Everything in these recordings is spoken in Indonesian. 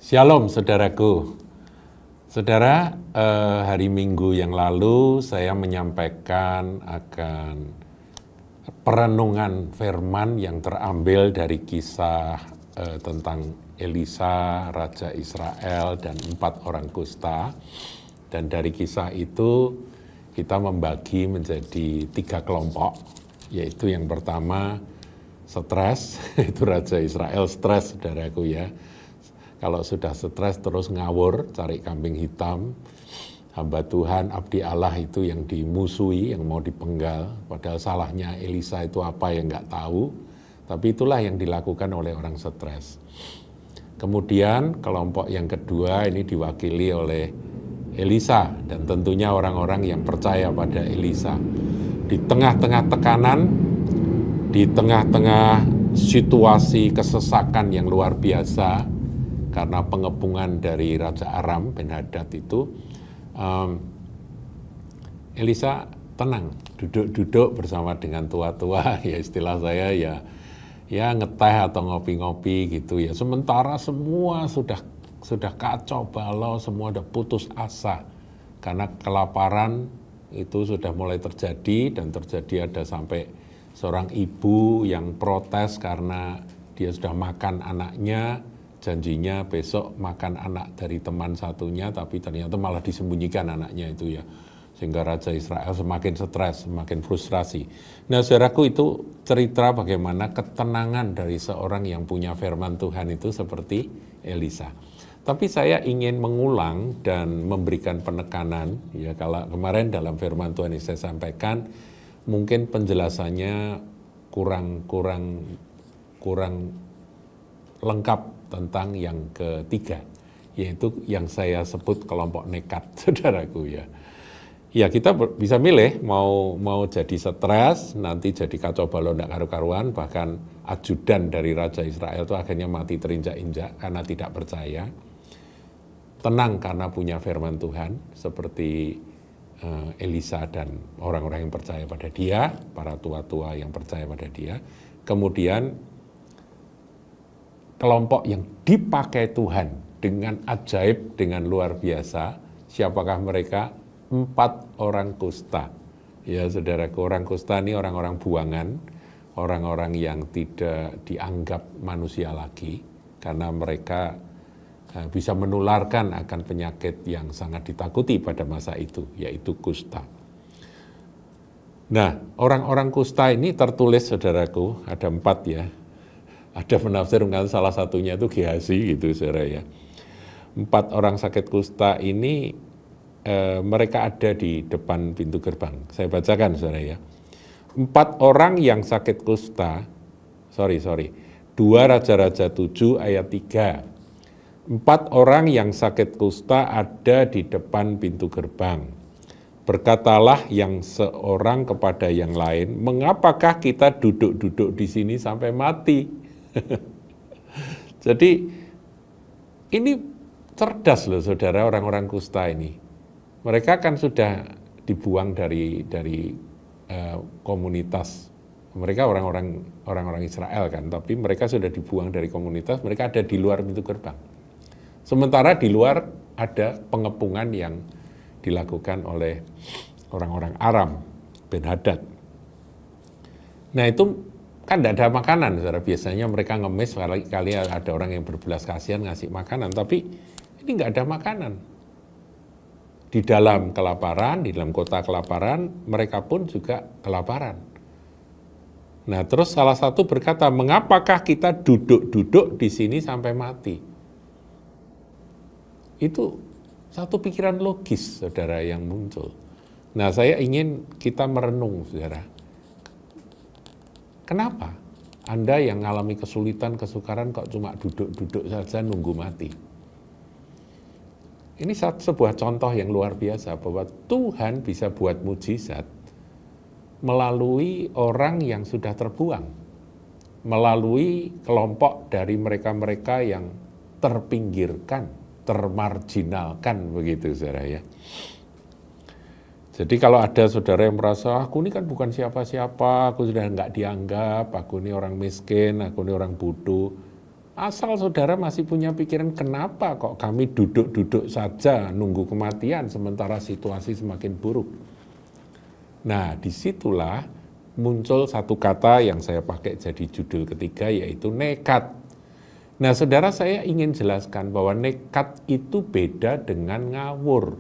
Shalom saudaraku. Saudara, hari Minggu yang lalu saya menyampaikan akan perenungan firman yang terambil dari kisah tentang Elisa, Raja Israel, dan 4 orang kusta. Dan dari kisah itu kita membagi menjadi 3 kelompok, yaitu yang pertama stres, itu Raja Israel stres saudaraku ya. Kalau sudah stres terus ngawur, cari kambing hitam, hamba Tuhan, abdi Allah itu yang dimusuhi, yang mau dipenggal. Padahal salahnya Elisa itu apa yang nggak tahu, tapi itulah yang dilakukan oleh orang stres. Kemudian kelompok yang kedua ini diwakili oleh Elisa, dan tentunya orang-orang yang percaya pada Elisa. Di tengah-tengah tekanan, di tengah-tengah situasi kesesakan yang luar biasa, karena pengepungan dari Raja Aram, Ben-Hadad itu, Elisa tenang, duduk-duduk bersama dengan tua-tua, ya istilah saya ya ngeteh atau ngopi-ngopi gitu ya. Sementara semua sudah kacau balau, semua sudah putus asa, karena kelaparan itu sudah mulai terjadi, dan terjadi ada sampai seorang ibu yang protes karena dia sudah makan anaknya, janjinya besok makan anak dari teman satunya, tapi ternyata malah disembunyikan anaknya itu ya. Sehingga Raja Israel semakin stres, semakin frustrasi. Nah saudaraku, itu cerita bagaimana ketenangan dari seorang yang punya firman Tuhan itu seperti Elisa. Tapi saya ingin mengulang dan memberikan penekanan, ya kalau kemarin dalam firman Tuhan yang saya sampaikan, mungkin penjelasannya kurang lengkap tentang yang ketiga, yaitu yang saya sebut kelompok nekat, saudaraku ya. Ya kita bisa milih mau jadi stres, nanti jadi kacau balau ndak karu-karuan, bahkan ajudan dari Raja Israel itu akhirnya mati terinjak-injak karena tidak percaya. Tenang karena punya firman Tuhan, seperti Elisa dan orang-orang yang percaya pada dia, para tua-tua yang percaya pada dia. Kemudian kelompok yang dipakai Tuhan dengan ajaib, dengan luar biasa. Siapakah mereka? 4 orang kusta. Ya saudaraku, orang kusta ini orang-orang buangan, orang-orang yang tidak dianggap manusia lagi, karena mereka bisa menularkan akan penyakit yang sangat ditakuti pada masa itu, yaitu kusta. Nah, orang-orang kusta ini tertulis, saudaraku, ada 4 ya. Ada penafsir mengatakan salah satunya itu Gehazi gitu saudara ya. 4 orang sakit kusta ini mereka ada di depan pintu gerbang. Saya bacakan saudara ya. 4 orang yang sakit kusta, 2 Raja-Raja 7 ayat 3. 4 orang yang sakit kusta ada di depan pintu gerbang. Berkatalah yang seorang kepada yang lain, mengapakah kita duduk-duduk di sini sampai mati? Jadi ini cerdas loh saudara, orang-orang kusta ini. Mereka kan sudah dibuang dari komunitas. Mereka orang-orang Israel kan, tapi mereka sudah dibuang dari komunitas, mereka ada di luar pintu gerbang. Sementara di luar ada pengepungan yang dilakukan oleh orang-orang Aram, Ben-Hadad. Nah itu kan tidak ada makanan, saudara. Biasanya mereka ngemis, kali ada orang yang berbelas kasihan ngasih makanan, tapi ini nggak ada makanan. Di dalam kelaparan, di dalam kota kelaparan, mereka pun juga kelaparan. Nah terus salah satu berkata, mengapakah kita duduk-duduk di sini sampai mati? Itu satu pikiran logis, saudara, yang muncul. Nah saya ingin kita merenung, saudara. Kenapa Anda yang mengalami kesulitan, kesukaran kok cuma duduk-duduk saja nunggu mati? Ini sebuah contoh yang luar biasa bahwa Tuhan bisa buat mujizat melalui orang yang sudah terbuang, melalui kelompok dari mereka-mereka yang terpinggirkan, termarginalkan, begitu saudara ya. Jadi kalau ada saudara yang merasa, aku ini kan bukan siapa-siapa, aku sudah nggak dianggap, aku ini orang miskin, aku ini orang bodoh. Asal saudara masih punya pikiran, kenapa kok kami duduk-duduk saja nunggu kematian sementara situasi semakin buruk. Nah, disitulah muncul satu kata yang saya pakai jadi judul ketiga, yaitu nekat. Nah, saudara, saya ingin jelaskan bahwa nekat itu beda dengan ngawur.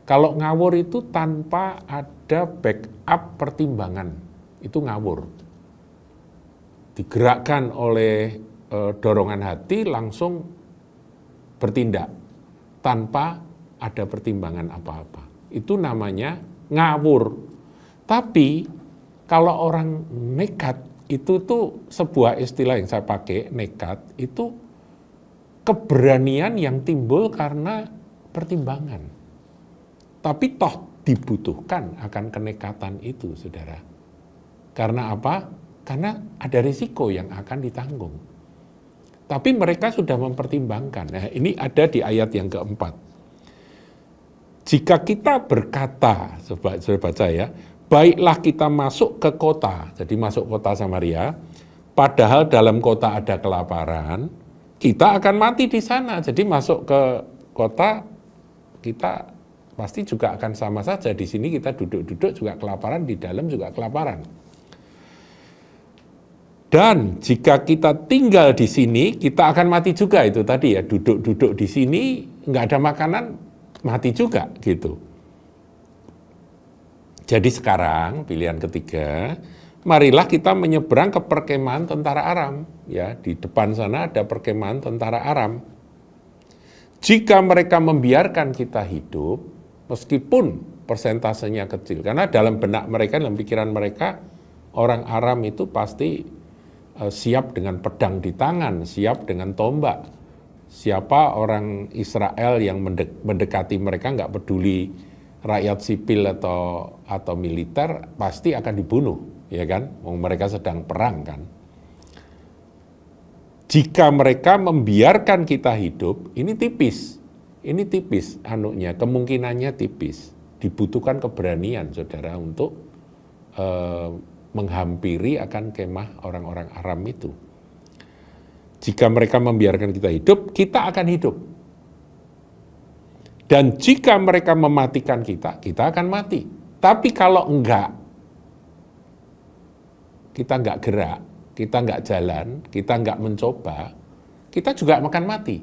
Kalau ngawur itu tanpa ada backup pertimbangan, itu ngawur. Digerakkan oleh dorongan hati langsung bertindak tanpa ada pertimbangan apa-apa. Itu namanya ngawur. Tapi kalau orang nekat, itu tuh sebuah istilah yang saya pakai, nekat, itu keberanian yang timbul karena pertimbangan. Tapi toh dibutuhkan akan kenekatan itu, saudara. Karena apa? Karena ada risiko yang akan ditanggung. Tapi mereka sudah mempertimbangkan. Nah, ini ada di ayat yang keempat. Jika kita berkata, coba baca ya, baiklah kita masuk ke kota, jadi masuk kota Samaria, padahal dalam kota ada kelaparan, kita akan mati di sana. Jadi masuk ke kota, kita pasti juga akan sama saja. Di sini kita duduk-duduk juga kelaparan, di dalam juga kelaparan. Dan jika kita tinggal di sini, kita akan mati juga. Itu tadi ya, duduk-duduk di sini, nggak ada makanan, mati juga gitu. Jadi sekarang pilihan ketiga, marilah kita menyeberang ke perkemahan tentara Aram. Ya, di depan sana ada perkemahan tentara Aram. Jika mereka membiarkan kita hidup, meskipun persentasenya kecil, karena dalam benak mereka, dalam pikiran mereka, orang Aram itu pasti siap dengan pedang di tangan, siap dengan tombak. Siapa orang Israel yang mendekati mereka, nggak peduli rakyat sipil atau militer, pasti akan dibunuh, ya kan? Mereka sedang perang kan. Jika mereka membiarkan kita hidup, ini tipis kemungkinannya tipis. Dibutuhkan keberanian, saudara, untuk menghampiri akan kemah orang-orang Aram itu. Jika mereka membiarkan kita hidup, kita akan hidup. Dan jika mereka mematikan kita akan mati. Tapi kalau enggak, kita enggak gerak, kita enggak jalan, kita enggak mencoba, kita juga akan mati.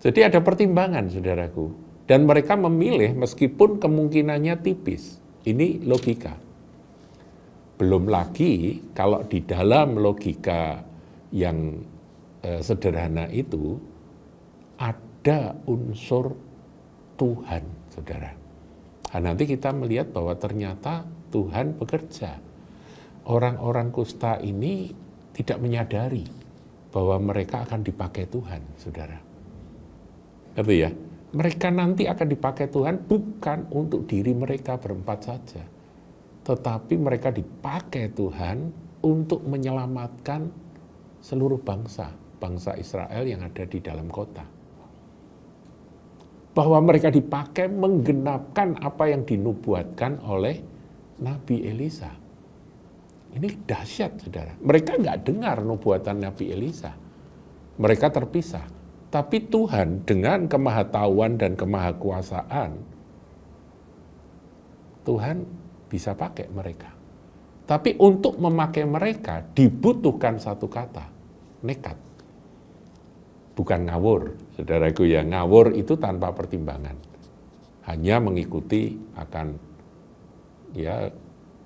Jadi ada pertimbangan, saudaraku. Dan mereka memilih meskipun kemungkinannya tipis. Ini logika. Belum lagi kalau di dalam logika yang sederhana itu, ada unsur Tuhan, saudara. Nah, nanti kita melihat bahwa ternyata Tuhan bekerja. Orang-orang kusta ini tidak menyadari bahwa mereka akan dipakai Tuhan, saudara. Ngerti ya? Mereka nanti akan dipakai Tuhan bukan untuk diri mereka berempat saja, tetapi mereka dipakai Tuhan untuk menyelamatkan seluruh bangsa Israel yang ada di dalam kota. Bahwa mereka dipakai menggenapkan apa yang dinubuatkan oleh Nabi Elisa. Ini dahsyat, saudara. Mereka nggak dengar nubuatan Nabi Elisa. Mereka terpisah. Tapi Tuhan dengan kemahatauan dan kemahakuasaan, Tuhan bisa pakai mereka. Tapi untuk memakai mereka dibutuhkan satu kata, nekat. Bukan ngawur, saudaraku ya. Ngawur itu tanpa pertimbangan. Hanya mengikuti akan ya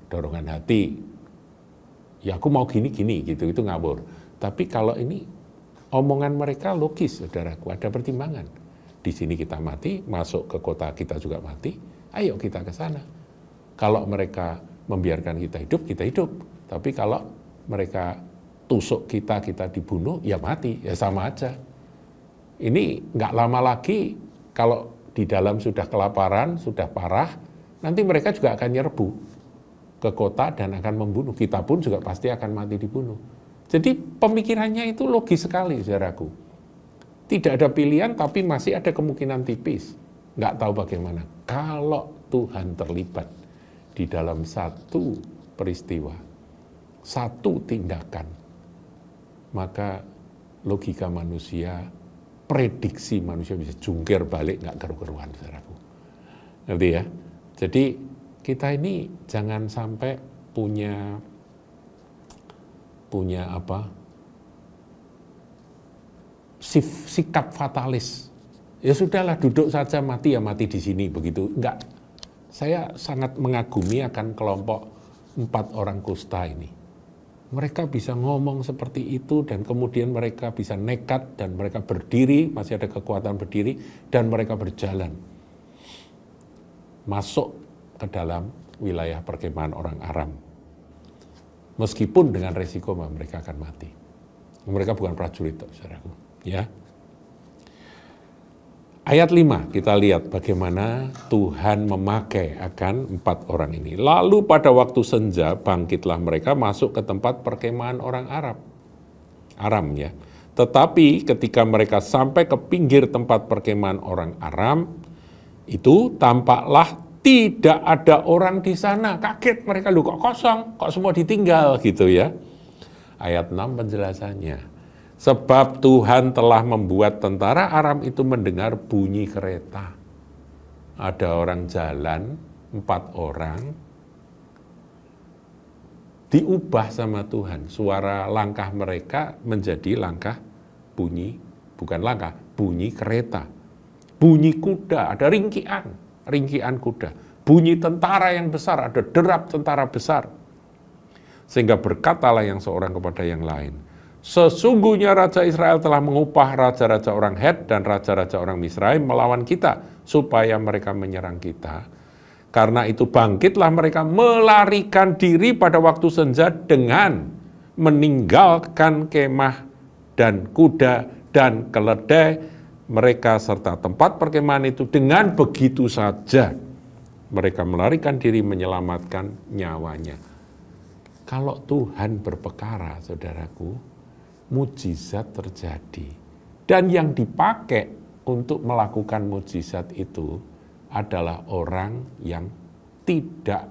dorongan hati. Ya aku mau gini-gini gitu, itu ngawur. Tapi kalau ini omongan mereka logis, saudaraku, ada pertimbangan. Di sini kita mati, masuk ke kota kita juga mati, ayo kita ke sana. Kalau mereka membiarkan kita hidup, kita hidup. Tapi kalau mereka tusuk kita dibunuh, ya mati, ya sama aja. Ini nggak lama lagi, kalau di dalam sudah kelaparan, sudah parah, nanti mereka juga akan nyerbu ke kota dan akan membunuh. Kita pun juga pasti akan mati dibunuh. Jadi pemikirannya itu logis sekali, saudaraku. Tidak ada pilihan, tapi masih ada kemungkinan tipis. Nggak tahu bagaimana. Kalau Tuhan terlibat di dalam satu peristiwa, satu tindakan, maka logika manusia, prediksi manusia bisa jungkir balik, nggak keru-keruan, saudaraku. Ngerti ya? Jadi kita ini jangan sampai punya sikap fatalis. Ya sudahlah, duduk saja, mati ya mati di sini, begitu. Enggak. Saya sangat mengagumi akan kelompok 4 orang kusta ini. Mereka bisa ngomong seperti itu dan kemudian mereka bisa nekat dan mereka berdiri, masih ada kekuatan berdiri, dan mereka berjalan masuk ke dalam wilayah perkemahan orang Aram. Meskipun dengan resiko bahwa mereka akan mati. Mereka bukan prajurit, saudaraku. Ya. Ayat 5, kita lihat bagaimana Tuhan memakai akan 4 orang ini. Lalu pada waktu senja, bangkitlah mereka masuk ke tempat perkemahan orang Aram ya. Tetapi ketika mereka sampai ke pinggir tempat perkemahan orang Aram, itu tampaklah tidak ada orang di sana. Kaget mereka, loh kok kosong, kok semua ditinggal gitu ya. Ayat 6 penjelasannya. Sebab Tuhan telah membuat tentara Aram itu mendengar bunyi kereta. Ada orang jalan, 4 orang, diubah sama Tuhan. Suara langkah mereka menjadi langkah bunyi, bukan langkah, bunyi kereta. Bunyi kuda, ada ringkian kuda. Bunyi tentara yang besar, ada derap tentara besar. Sehingga berkatalah yang seorang kepada yang lain, sesungguhnya Raja Israel telah mengupah raja-raja orang Het dan raja-raja orang Misraim melawan kita, supaya mereka menyerang kita. Karena itu bangkitlah mereka melarikan diri pada waktu senja dengan meninggalkan kemah dan kuda dan keledai mereka serta tempat perkemahan itu. Dengan begitu saja mereka melarikan diri menyelamatkan nyawanya. Kalau Tuhan berperkara, saudaraku, mujizat terjadi. Dan yang dipakai untuk melakukan mujizat itu adalah orang yang tidak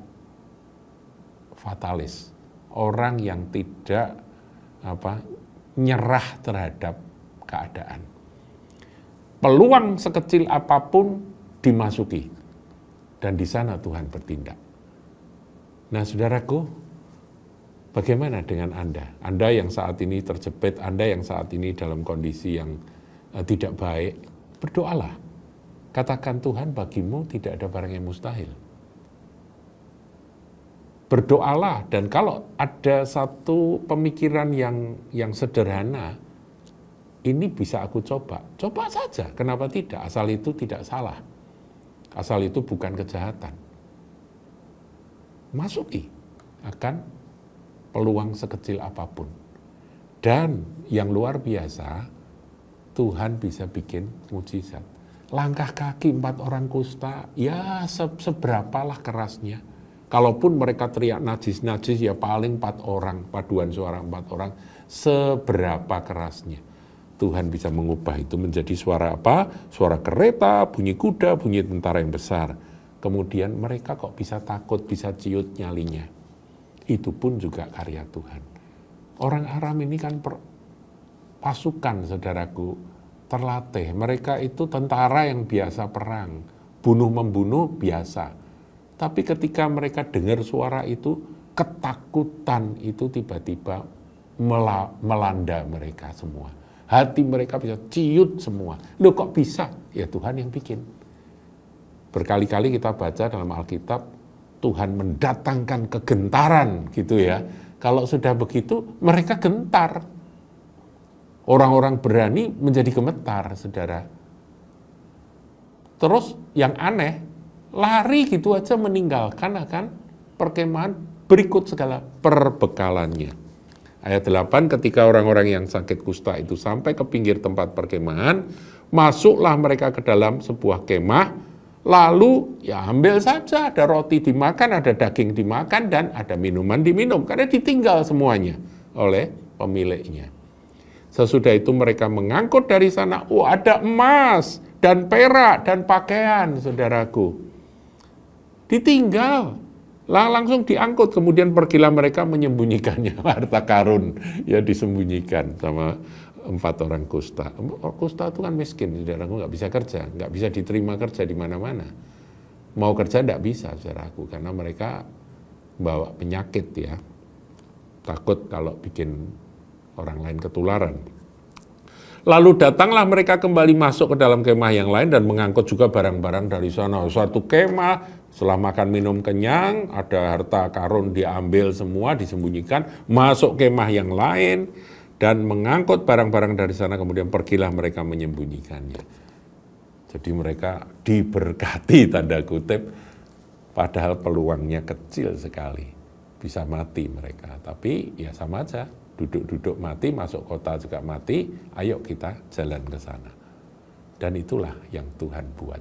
fatalis, orang yang tidak nyerah terhadap keadaan. Peluang sekecil apapun dimasuki, dan di sana Tuhan bertindak. Nah, saudaraku, bagaimana dengan Anda? Anda yang saat ini terjepit, Anda yang saat ini dalam kondisi yang tidak baik, berdoalah. Katakan, Tuhan, bagimu tidak ada barang yang mustahil. Berdoalah, dan kalau ada satu pemikiran yang sederhana, ini bisa aku coba saja, kenapa tidak? Asal itu tidak salah, asal itu bukan kejahatan. Masuki akan peluang sekecil apapun. Dan yang luar biasa, Tuhan bisa bikin mujizat. Langkah kaki 4 orang kusta, ya seberapalah kerasnya. Kalaupun mereka teriak najis-najis, ya paling 4 orang, paduan suara 4 orang, seberapa kerasnya. Tuhan bisa mengubah itu menjadi suara apa? Suara kereta, bunyi kuda, bunyi tentara yang besar. Kemudian mereka kok bisa takut, bisa ciut nyalinya. Itu pun juga karya Tuhan. Orang Aram ini kan pasukan, saudaraku, terlatih. Mereka itu tentara yang biasa perang, bunuh-membunuh biasa. Tapi ketika mereka dengar suara itu, ketakutan itu tiba-tiba melanda mereka semua. Hati mereka bisa ciut semua. Loh kok bisa? Ya Tuhan yang bikin. Berkali-kali kita baca dalam Alkitab, Tuhan mendatangkan kegentaran gitu ya. Kalau sudah begitu, mereka gentar. Orang-orang berani menjadi gemetar, saudara. Terus yang aneh, lari gitu aja meninggalkan akan perkemahan berikut segala perbekalannya. Ayat 8, ketika orang-orang yang sakit kusta itu sampai ke pinggir tempat perkemahan, masuklah mereka ke dalam sebuah kemah, lalu ya ambil saja, ada roti dimakan, ada daging dimakan, dan ada minuman diminum, karena ditinggal semuanya oleh pemiliknya. Sesudah itu mereka mengangkut dari sana, ada emas dan perak dan pakaian, saudaraku. Ditinggal. Langsung diangkut, kemudian pergilah mereka menyembunyikannya, harta karun ya disembunyikan sama 4 orang kusta. Kusta itu kan miskin, saudaraku, nggak bisa kerja, nggak bisa diterima kerja di mana-mana. Mau kerja nggak bisa, saudaraku, karena mereka bawa penyakit ya. Takut kalau bikin orang lain ketularan. Lalu datanglah mereka kembali masuk ke dalam kemah yang lain dan mengangkut juga barang-barang dari sana. Suatu kemah, setelah makan minum kenyang, ada harta karun diambil semua, disembunyikan, masuk kemah yang lain, dan mengangkut barang-barang dari sana, kemudian pergilah mereka menyembunyikannya. Jadi mereka diberkati, tanda kutip, padahal peluangnya kecil sekali. Bisa mati mereka, tapi ya sama aja. Duduk-duduk mati, masuk kota juga mati, ayo kita jalan ke sana. Dan itulah yang Tuhan buat.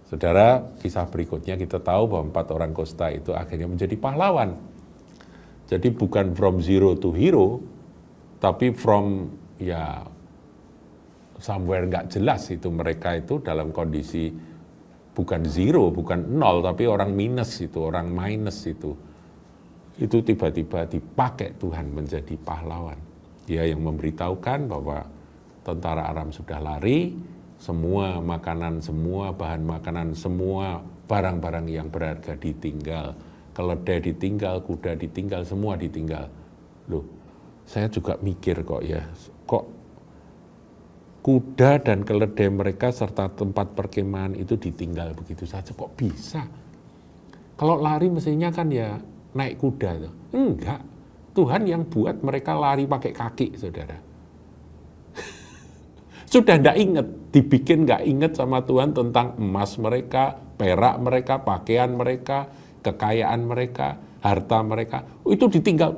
Saudara, kisah berikutnya kita tahu bahwa 4 orang kusta itu akhirnya menjadi pahlawan. Jadi bukan from zero to hero, tapi from ya somewhere nggak jelas itu, mereka itu dalam kondisi bukan zero, bukan nol, tapi orang minus itu, orang minus itu tiba-tiba dipakai Tuhan menjadi pahlawan. Dia yang memberitahukan bahwa tentara Aram sudah lari, semua makanan, semua bahan makanan, semua barang-barang yang berharga ditinggal, keledai ditinggal, kuda ditinggal, semua ditinggal. Loh, saya juga mikir kok ya, kok kuda dan keledai mereka serta tempat perkemahan itu ditinggal begitu saja, kok bisa? Kalau lari mestinya kan ya naik kuda itu. Enggak. Tuhan yang buat mereka lari pakai kaki, saudara. Sudah enggak ingat, dibikin enggak ingat sama Tuhan tentang emas mereka, perak mereka, pakaian mereka, kekayaan mereka, harta mereka. Itu ditinggal.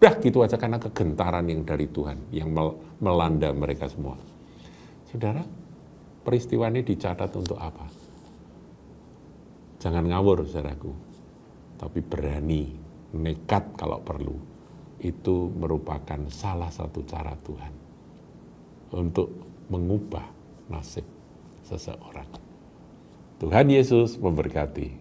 Dah gitu aja karena kegentaran yang dari Tuhan yang melanda mereka semua. Saudara, peristiwa ini dicatat untuk apa? Jangan ngawur, saudaraku. Tapi berani, nekat kalau perlu. Itu merupakan salah satu cara Tuhan untuk mengubah nasib seseorang. Tuhan Yesus memberkati.